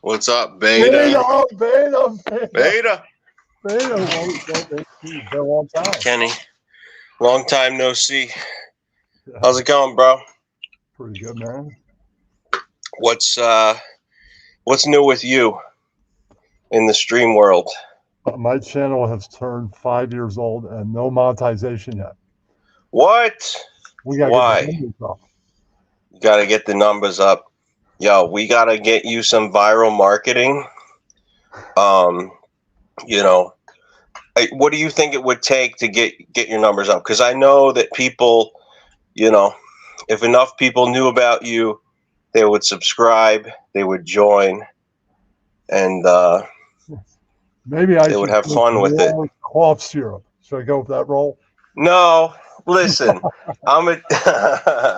What's up, Beta, Beta? beta, beta, Beta. beta. It's been a long time. Kenny, long time no see. Yeah, How's it going, bro? pretty good, man. What's new with you in the stream world? My channel has turned 5 years old and no monetization yet. What? We gotta get the Why? numbers up. You gotta get the numbers up. Yo, we gotta get you some viral marketing. Um, you know, what do you think it would take to get your numbers up? Because I know that people, you know, if enough people knew about you, they would subscribe, they would join, and Maybe I they would should have take fun with it. more cough syrup. Should I go with that role? No, listen, I'm a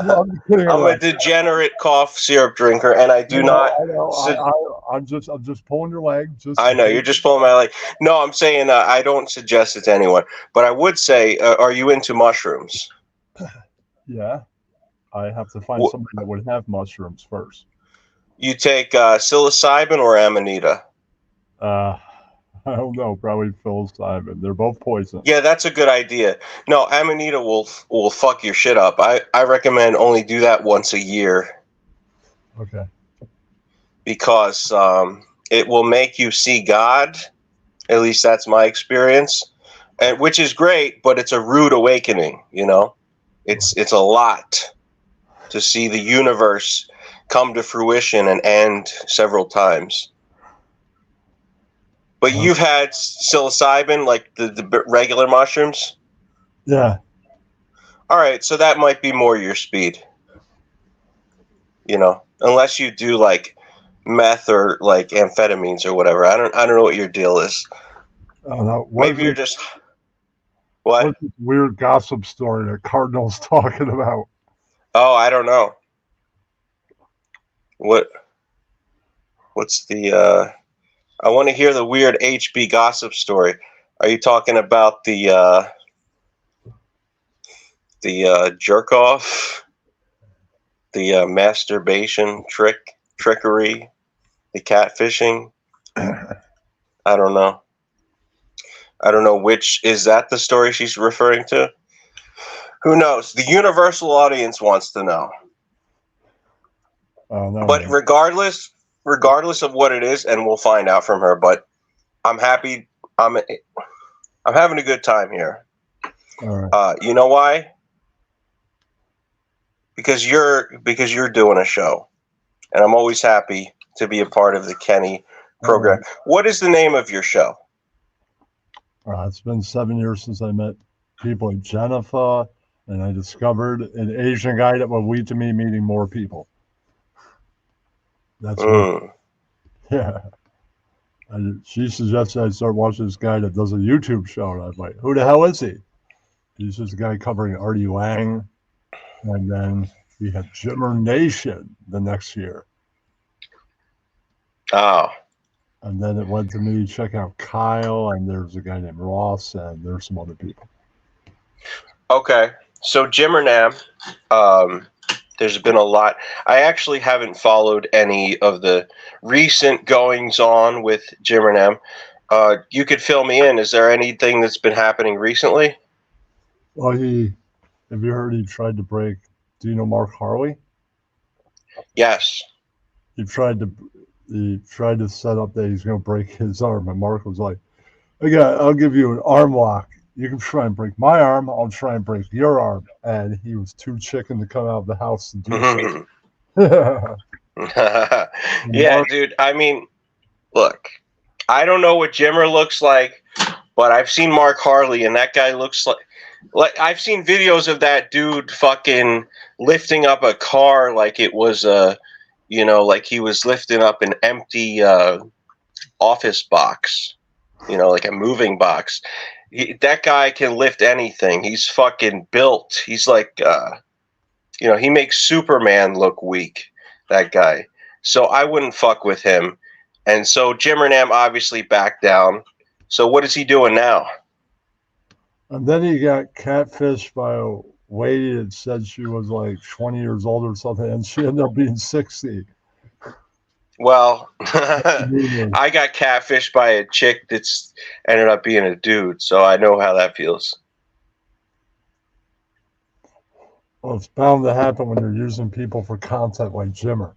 No, I'm kidding I'm a around. degenerate cough syrup drinker, and I do not. I know. I'm just pulling your leg. I know you're just pulling my leg. No, I'm saying I don't suggest it to anyone, but I would say, are you into mushrooms? Yeah. I have to find somebody that would have mushrooms first. You take psilocybin or amanita? I don't know. Probably psilocybin. They're both poison. Yeah, that's a good idea. No, amanita will fuck your shit up. I recommend only do that once a year. Okay. Because it will make you see God. At least that's my experience, and which is great. But it's a rude awakening. You know, it's a lot to see the universe come to fruition and end several times. But you've had psilocybin, like the regular mushrooms? Yeah. All right, so that might be more your speed. You know, unless you do like meth or like amphetamines or whatever. I don't know what your deal is. Oh, no. Maybe you're just what? What's this weird gossip story that Cardinal's talking about? Oh, I don't know. What's the I want to hear the weird HB gossip story. Are you talking about the jerk off, the masturbation trickery, the catfishing? I don't know. I don't know which is that the story she's referring to. Who knows? The universal audience wants to know. Oh, no, but regardless of what it is, and we'll find out from her. But I'm happy. I'm having a good time here. All right. You know why? Because you're doing a show, and I'm always happy to be a part of the Kenny program. What is the name of your show? It's been 7 years since I met people like Jennifer, and I discovered an Asian guy that would lead to me meeting more people. That's what, yeah. She suggested I start watching this guy that does a YouTube show, and I was like, who the hell is he? He's just a guy covering Artie Lang, and then we had Jimmer Nation the next year. Oh. And then it went to me, check out Kyle, and there's a guy named Ross, and there's some other people. Okay. So Jimmer Nam, there's been a lot. I actually haven't followed any of the recent goings on with Jimmer Nam. You could fill me in. Is there anything that's been happening recently? Well, have you heard he tried to break, do you know Mark Harley? Yes. He tried to set up that he's going to break his arm, and Mark was like, I'll give you an arm lock. You can try and break my arm. I'll try and break your arm. And he was too chicken to come out of the house to do so. Yeah, Mark, dude. I mean, look, I don't know what Jimmer looks like, but I've seen Mark Harley, and that guy looks like I've seen videos of that dude fucking lifting up a car like it was like he was lifting up an empty office box, like a moving box. That guy can lift anything. He's fucking built. He's like, he makes Superman look weak, that guy. So I wouldn't fuck with him. And so Jimmer Nam obviously backed down. So what is he doing now? And then he got catfished by a lady that said she was like 20 years old or something, and she ended up being 60. Well, I got catfished by a chick that's ended up being a dude, so I know how that feels. Well, it's bound to happen when you're using people for content like Jimmer.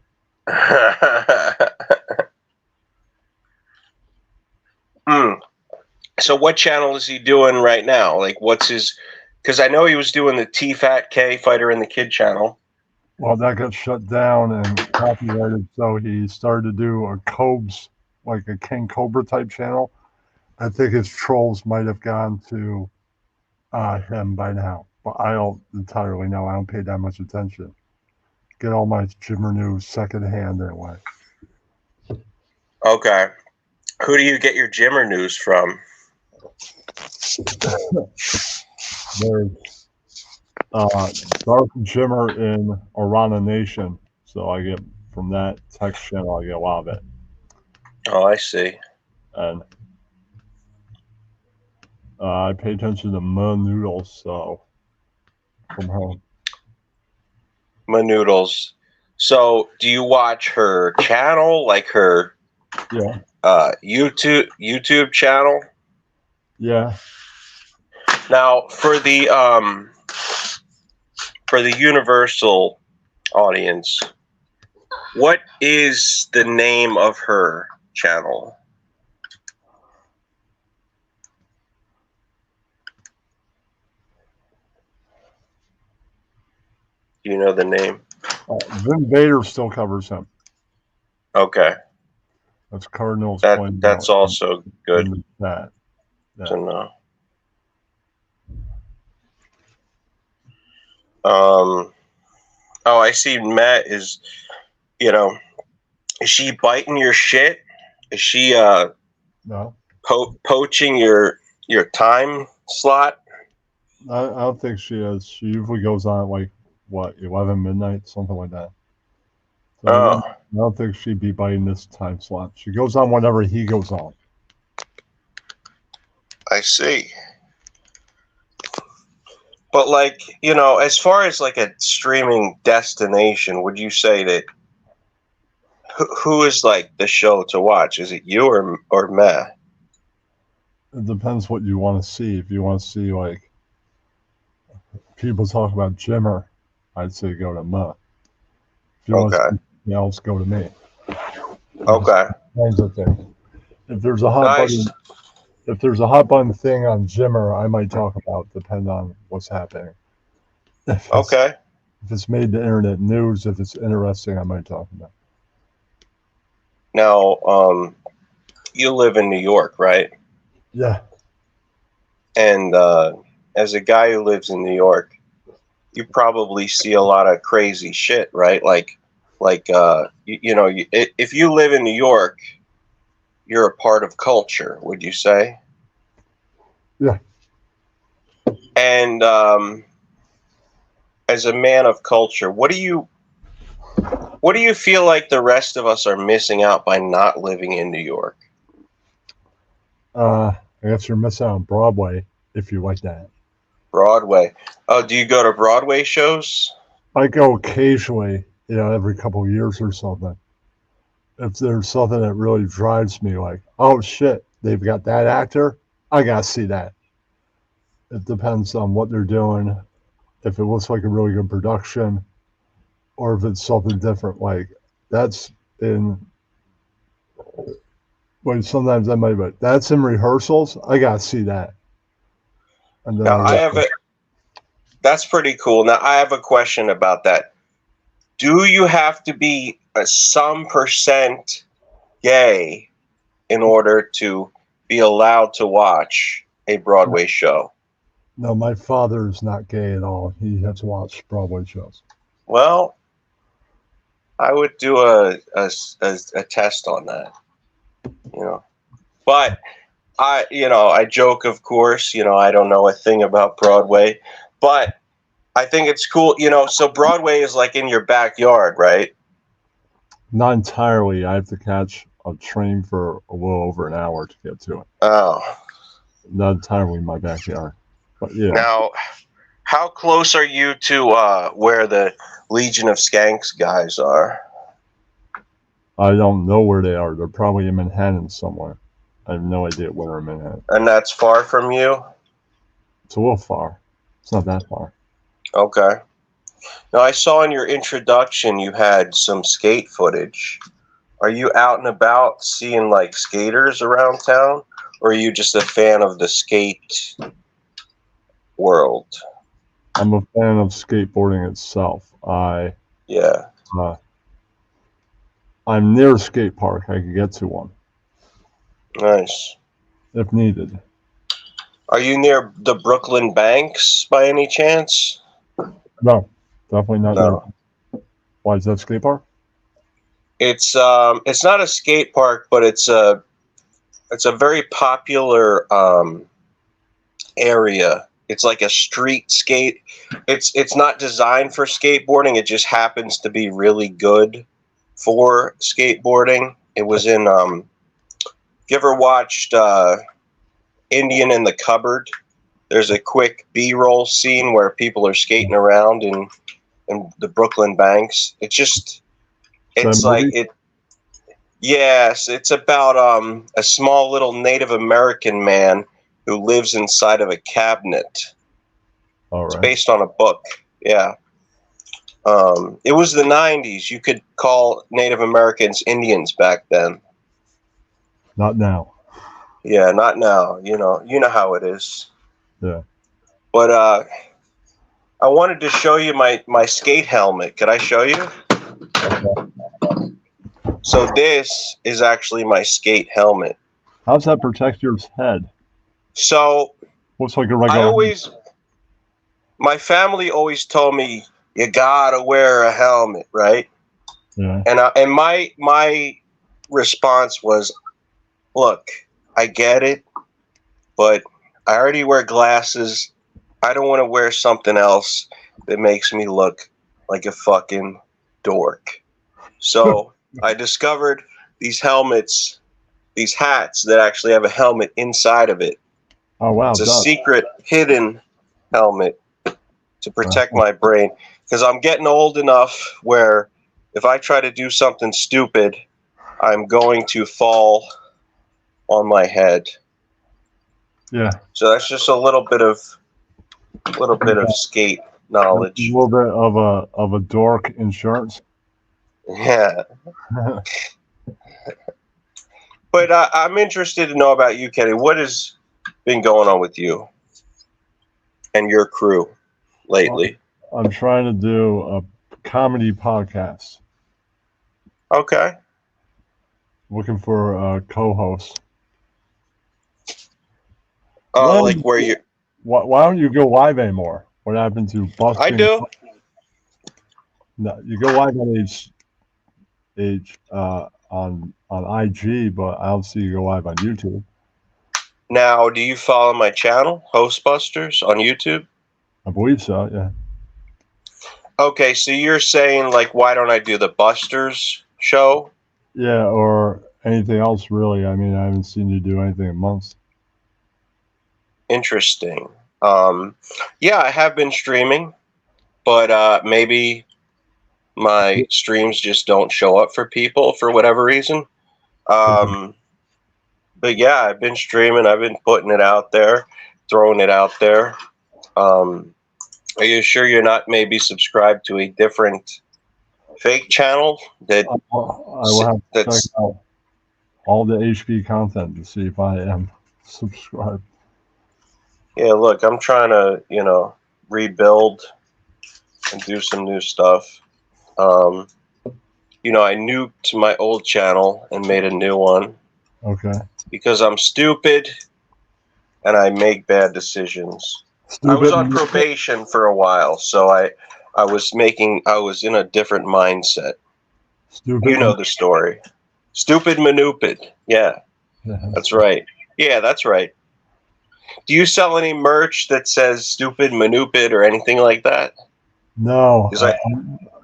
So what channel is he doing right now? Like, what's his? Because I know he was doing the T Fat K Fighter and the Kid channel. Well, that got shut down and copyrighted, so he started to do a Cobes, like a King Cobra type channel. I think his trolls might have gone to him by now, but I don't entirely know. I don't pay that much attention. Get all my Jimmer news secondhand anyway. Okay. Who do you get your Jimmer news from? There's Dark Jimmer in Orana Nation, so I get from that text channel. I get a lot of it, Oh, I see. and I pay attention to Ma Noodles, so from home. Ma Noodles. So, do you watch her channel, like her Yeah, YouTube channel? yeah. Now, for the Universal audience, what is the name of her channel? Do you know the name? Vin Vader still covers him. Okay, That's Cardinals. that's also good in the chat. to know. Oh, I see. Matt is, is she biting your shit? Is she No, poaching your time slot? I don't think she is. She usually goes on at like what 11 midnight, something like that. So Oh, I don't think she'd be biting this time slot. She goes on whenever he goes on. I see. But like, as far as like a streaming destination, would you say that who is like the show to watch? Is it you or me? It depends what you want to see. If you want to see like people talk about Jimmer, I'd say go to Ma. If you want to see something else, go to me. Okay. Kinds of things. If there's a hot Nice. button, if there's a hot button thing on Jimmer, I might talk about. Depend on what's happening. If it's made the internet news, if it's interesting, I might talk about. Now, you live in New York, right? Yeah. And as a guy who lives in New York, you probably see a lot of crazy shit, right? If you live in New York, you're a part of culture, would you say? Yeah. And as a man of culture, what do you feel like the rest of us are missing out by not living in New York? I guess you're missing out on Broadway if you like that. Broadway. Oh, do you go to Broadway shows? I go occasionally, every couple of years or something. If there's something that really drives me, like, oh shit, they've got that actor, I gotta see that. It depends on what they're doing. If it looks like a really good production, or if it's something different, like that's in. Well, sometimes I might, but that's in rehearsals. I gotta see that. And then Now, that's pretty cool. Now, I have a question about that. Do you have to be some percent gay in order to be allowed to watch a Broadway show? No, my father is not gay at all. He has watched Broadway shows. Well, I would do a test on that, But I joke, of course. I don't know a thing about Broadway, but I think it's cool. So Broadway is like in your backyard, right? Not entirely. I have to catch a train for a little over an hour to get to it. Oh. Not entirely in my backyard. But yeah. Now, how close are you to where the Legion of Skanks guys are? I don't know where they are. They're probably in Manhattan somewhere. I have no idea where in Manhattan. And that's far from you? It's a little far. It's not that far. Okay. Now, I saw in your introduction you had some skate footage. Are you out and about seeing like skaters around town? Or are you just a fan of the skate world? I'm a fan of skateboarding itself. Yeah. I'm near a skate park. I could get to one Nice. if needed. Are you near the Brooklyn Banks by any chance? No, definitely not No. there. Why is that skate park? It's not a skate park, but it's a very popular area. It's like a street skate. It's not designed for skateboarding. It just happens to be really good for skateboarding. It was in you ever watched Indian in the Cupboard? There's a quick B-roll scene where people are skating around in the Brooklyn Banks. It's like it. Yes, it's about a small little Native American man who lives inside of a cabinet. All It's right. based on a book. Yeah. It was the 90s. You could call Native Americans Indians back then. Not now. Yeah, not now. You know how it is. Yeah. But I wanted to show you my skate helmet. Could I show you? So this is actually my skate helmet. How's that protect your head? So Looks like a regular. my family always told me you gotta wear a helmet, right? Yeah. And my response was, look, I get it, but I already wear glasses. I don't want to wear something else that makes me look like a fucking dork. So I discovered these helmets, these hats that actually have a helmet inside of it. Oh wow. It's a Doug. secret hidden helmet to protect my brain, because I'm getting old enough where if I try to do something stupid, I'm going to fall on my head. Yeah. So that's just a little bit of skate A knowledge. little bit of a dork insurance. Yeah. But I'm interested to know about you, Kenny. What has been going on with you and your crew lately? I'm trying to do a comedy podcast. Okay. Looking for a co-host. Oh, like where you? Why don't you go live anymore? What happened to busting? I do. No, you go live on on IG, but I don't see you go live on YouTube. Now, do you follow my channel, Hostbusters, on YouTube? I believe so. Yeah. Okay, so you're saying like, why don't I do the Busters show? Yeah, or anything else really. I mean, I haven't seen you do anything in months. Interesting. Yeah, I have been streaming, but maybe my streams just don't show up for people for whatever reason. But yeah, I've been streaming. I've been putting it out there, throwing it out there. Are you sure you're not maybe subscribed to a different fake channel that I will have to check out all the HP content to see if I am subscribed. Yeah, look, I'm trying to, rebuild and do some new stuff. I nuked my old channel and made a new one. Okay. Because I'm stupid and I make bad decisions. I was on probation for a while, so I was in a different mindset. Stupid. You know the story. Stupid Manupid. Yeah. That's right. Yeah, that's right. Do you sell any merch that says Stupid Manupid or anything like that? No.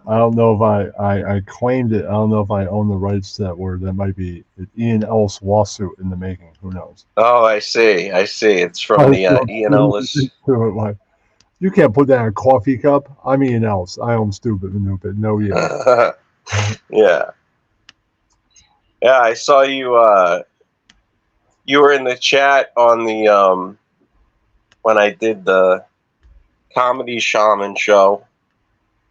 I don't know if I claimed it. I don't know if I own the rights to that word. That might be an Ian Ellis lawsuit in the making. Who knows? Oh, I see. It's from the Ian Ellis. You can't put that in a coffee cup. I'm Ian Ellis. I own Stupid Manupid. No, you. Yeah. Yeah, I saw you. You were in the chat on the when I did the Comedy Shaman show.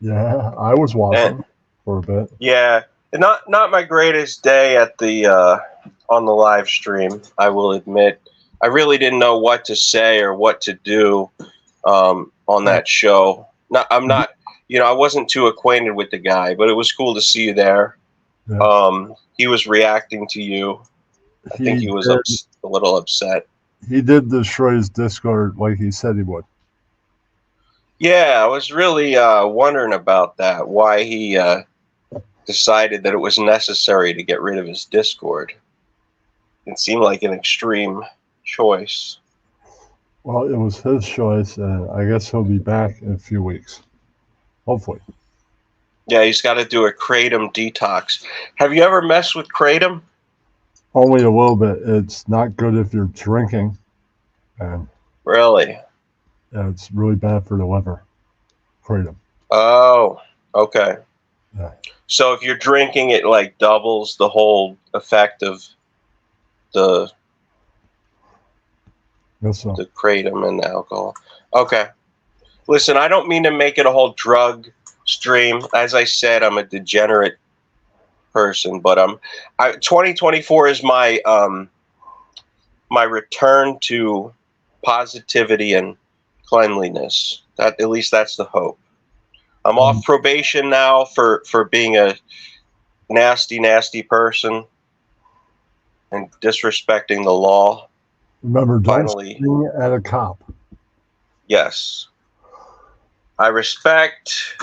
Yeah, I was watching And for a bit. yeah, not my greatest day at the on the live stream. I will admit, I really didn't know what to say or what to do on that show. I'm not, I wasn't too acquainted with the guy, but it was cool to see you there. Yeah. He was reacting to you. I think he was a little upset. He did destroy his Discord like he said he would. Yeah, I was really wondering about that. Why he decided that it was necessary to get rid of his Discord. It seemed like an extreme choice. Well, it was his choice, and I guess he'll be back in a few weeks. Hopefully. Yeah, he's got to do a Kratom detox. Have you ever messed with Kratom? Only a little bit. It's not good if you're drinking. And Really? yeah, it's really bad for the liver. Kratom. Oh, okay. Yeah. So if you're drinking, it like doubles the whole effect of the the kratom and the alcohol. Okay. Listen, I don't mean to make it a whole drug stream. As I said, I'm a degenerate person, but 2024 is my my return to positivity and cleanliness. That at least that's the hope. I'm off probation now for being a nasty person and disrespecting the law. Remember, don't Finally, swing at a cop. Yes, I respect.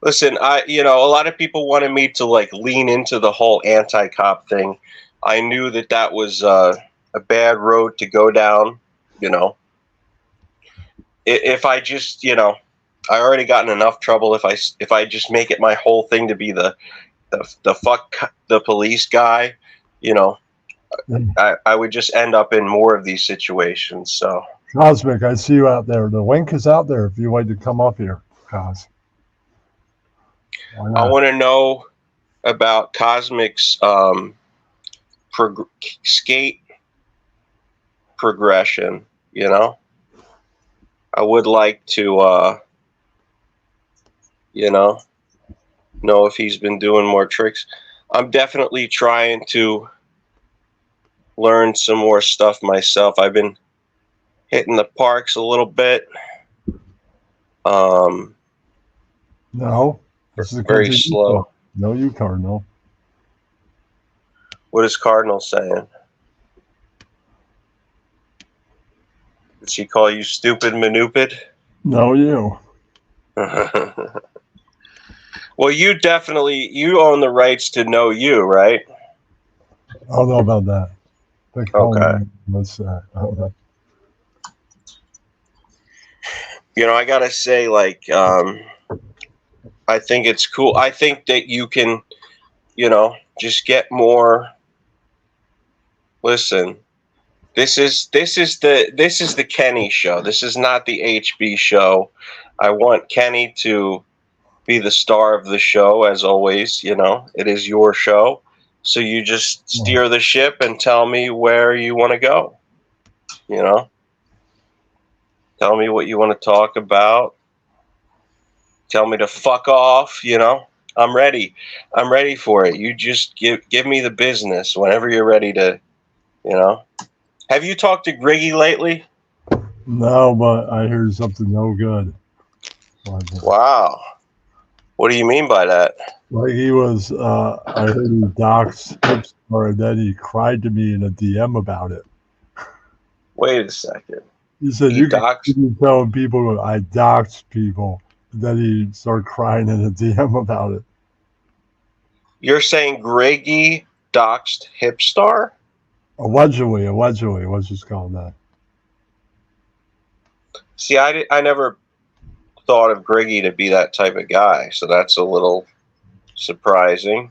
Listen, a lot of people wanted me to like lean into the whole anti-cop thing. I knew that was a bad road to go down. If I just, I already got in enough trouble. If I just make it my whole thing to be the fuck the police guy, I would just end up in more of these situations. So Cosmic, I see you out there. The link is out there if you'd like to come up here, Cos. I want to know about Cosmic's skate progression. I would like to, know if he's been doing more tricks. I'm definitely trying to learn some more stuff myself. I've been hitting the parks a little bit. No, this is very slow. No, you Cardinal. What is Cardinal saying? Did she call you stupid manupid? No, you. Well, you own the rights to know you, right? I don't know about that. Okay. What's that? I don't know. I gotta say, like, I think it's cool. I think that you can, just get more. Listen, this is the Kenny show. This is not the HB show. I want Kenny to be the star of the show, as always. It is your show, so you just steer the ship and tell me where you want to go. Tell me what you want to talk about. Tell me to fuck off. I'm ready. I'm ready for it. You just give me the business whenever you're ready to. Have you talked to Griggy lately? No, but I heard something no good. Wow. What do you mean by that? Like he was, I heard he doxed Hipstar, and then he cried to me in a DM about it. Wait a second. He said, you can telling people I doxed people. And then he started crying in a DM about it. You're saying Griggy doxed Hipstar? Allegedly, let's just call him that. See, I never thought of Griggy to be that type of guy, so that's a little surprising,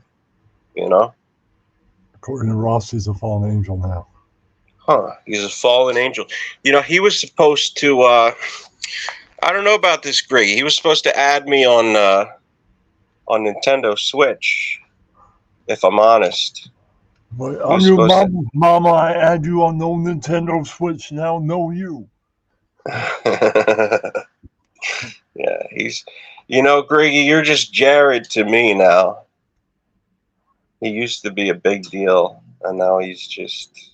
According to Ross, he's a fallen angel now. Huh, he's a fallen angel. He was supposed to, I don't know about this Griggy. He was supposed to add me on Nintendo Switch, if I'm honest. But He I'm was your supposed to. mama. I add you on no Nintendo Switch now. No you. Yeah, he's. You know, Griggy, you're just Jared to me now. He used to be a big deal, and now he's just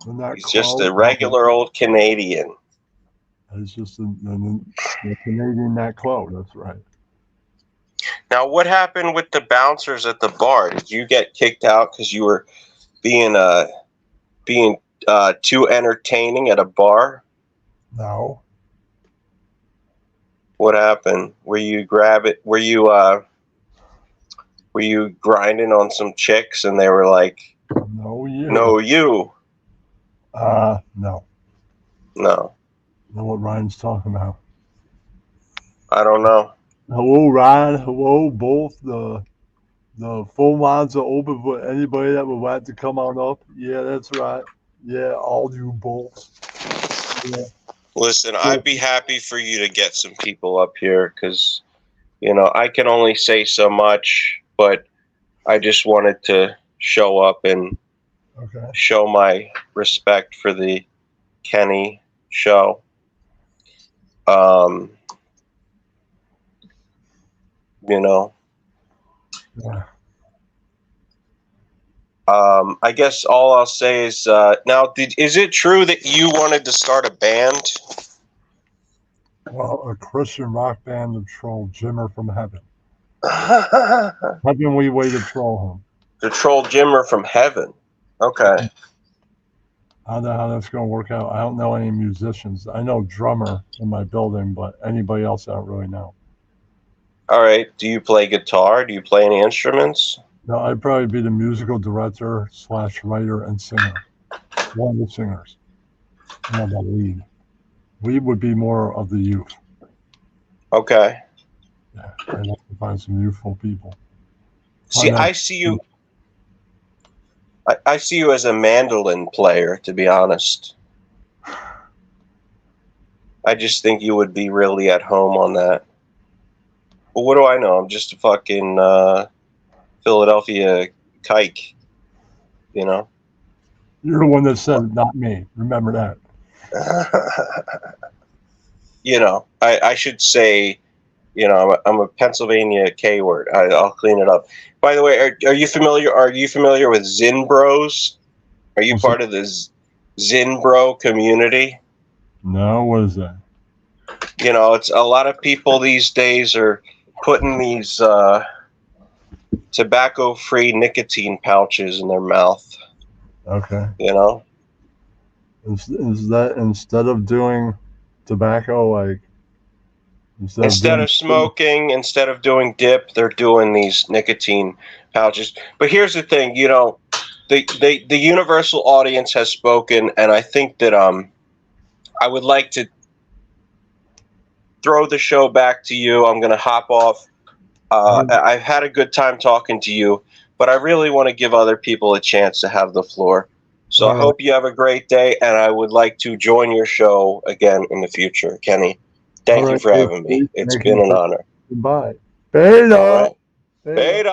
a regular old Canadian. It's just the Canadian Nat Cloud. That's right. Now, what happened with the bouncers at the bar? Did you get kicked out because you were being too entertaining at a bar? No. What happened? Were you grinding on some chicks and they were like, No you. "No, you." No. No. Know what Ryan's talking about. I don't know. Hello, Ryan. Hello, both. The phone lines are open for anybody that would like to come on up. Yeah, that's right. Yeah, all you both. Yeah. Listen, I'd be happy for you to get some people up here because, I can only say so much, but I just wanted to show up and show my respect for the Kenny show. Yeah. I guess all I'll say is now, is it true that you wanted to start a band? Well, a Christian rock band to troll Jimmer from heaven. Heavenly way to troll him. To troll Jimmer from heaven. Okay. I don't know how that's going to work out. I don't know any musicians. I know drummer in my building, but anybody else I don't really know. All right. Do you play guitar? Do you play any instruments? No, I'd probably be the musical director / writer and singer. One of the singers. Not the lead. Lead would be more of the youth. Okay. Yeah, I'd have to find some youthful people. See, I see you. I see you as a mandolin player, to be honest. I just think you would be really at home on that. Well, what do I know? I'm just a fucking Philadelphia kike, You're the one that said it, not me. Remember that. I should say, I'm a Pennsylvania K word. I'll clean it up. By the way, are you familiar? Are you familiar with Zin Bros? Are you part of the Zin Bro community? No, what is that? It's a lot of people these days are putting these tobacco-free nicotine pouches in their mouth. Okay. Is that instead of doing tobacco, like instead of smoking, instead of doing dip, they're doing these nicotine pouches. But here's the thing, the universal audience has spoken, and I think that I would like to throw the show back to you. I'm going to hop off. I've had a good time talking to you, but I really want to give other people a chance to have the floor. So I hope you have a great day, and I would like to join your show again in the future, Kenny. Thank you for having me. It's been an honor. Goodbye. Beta. Beta.